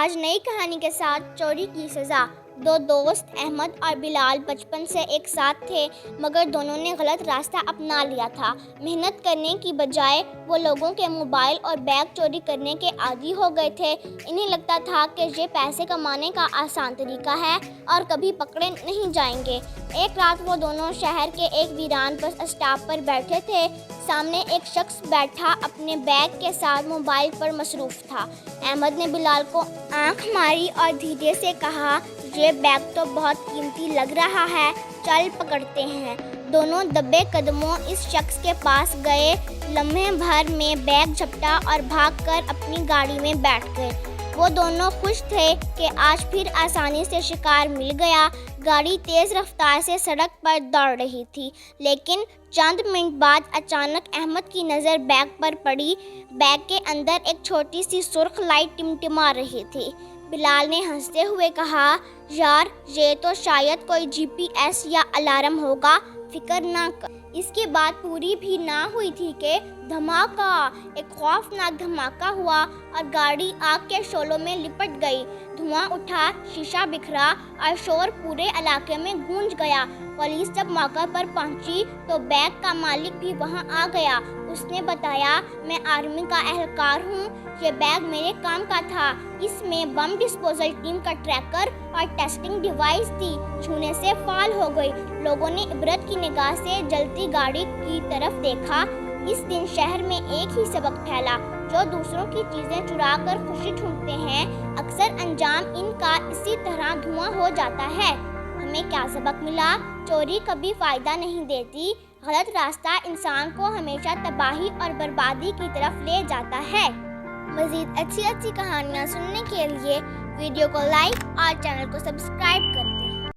آج نئی کہانی کے ساتھ چوری کی سزا۔ دو دوست احمد اور بلال بچپن سے ایک ساتھ تھے، مگر دونوں نے غلط راستہ اپنا لیا تھا۔ محنت کرنے کی بجائے وہ لوگوں کے موبائل اور بیگ چوری کرنے کے عادی ہو گئے تھے۔ انہیں لگتا تھا کہ یہ پیسے کمانے کا آسان طریقہ ہے اور کبھی پکڑے نہیں جائیں گے۔ ایک رات وہ دونوں شہر کے ایک ویران بس اسٹاپ پر بیٹھے تھے۔ سامنے ایک شخص بیٹھا اپنے بیگ کے ساتھ موبائل پر مصروف تھا۔ احمد نے بلال کو آنکھ ماری اور دھیرے سے کہا، یہ بیگ تو بہت قیمتی لگ رہا ہے، چل پکڑتے ہیں۔ دونوں دبے قدموں اس شخص کے پاس گئے، لمحے بھر میں بیگ جھپٹا اور بھاگ کر اپنی گاڑی میں بیٹھ گئے۔ وہ دونوں خوش تھے کہ آج پھر آسانی سے شکار مل گیا۔ گاڑی تیز رفتار سے سڑک پر دوڑ رہی تھی، لیکن چند منٹ بعد اچانک احمد کی نظر بیگ پر پڑی۔ بیگ کے اندر ایک چھوٹی سی سرخ لائٹ ٹمٹما رہی تھی۔ بلال نے ہنستے ہوئے کہا، یار یہ تو شاید کوئی GPS یا الارم ہوگا، فکر نہ کر۔ اس کی بات پوری بھی نہ ہوئی تھی کہ دھماکہ، ایک خوفناک دھماکہ ہوا اور گاڑی آگ کے شعلوں میں لپٹ گئی۔ دھواں اٹھا، شیشہ بکھرا اور شور پورے علاقے میں گونج گیا۔ پولیس جب موقع پر پہنچی تو بیگ کا مالک بھی وہاں آ گیا۔ اس نے بتایا، میں آرمی کا اہلکار ہوں، یہ بیگ میرے کام کا تھا۔ اس میں بم ڈسپوزل ٹیم کا ٹریکر اور ٹیسٹنگ ڈیوائس تھی۔ چھونے سے فعال ہو گئی۔ لوگوں نے عبرت کی نگاہ سے جلتی گاڑی کی طرف دیکھا۔ اس دن شہر میں ایک ہی سبق پھیلا، جو دوسروں کی چیزیں چرا کر خوشی ڈھونڈتے ہیں، اکثر انجام ان کا اسی طرح دھواں ہو جاتا ہے۔ ہمیں کیا سبق ملا؟ چوری کبھی فائدہ نہیں دیتی۔ غلط راستہ انسان کو ہمیشہ تباہی اور بربادی کی طرف لے جاتا ہے۔ مزید اچھی کہانیاں سننے کے لیے ویڈیو کو لائک اور چینل کو سبسکرائب کریں۔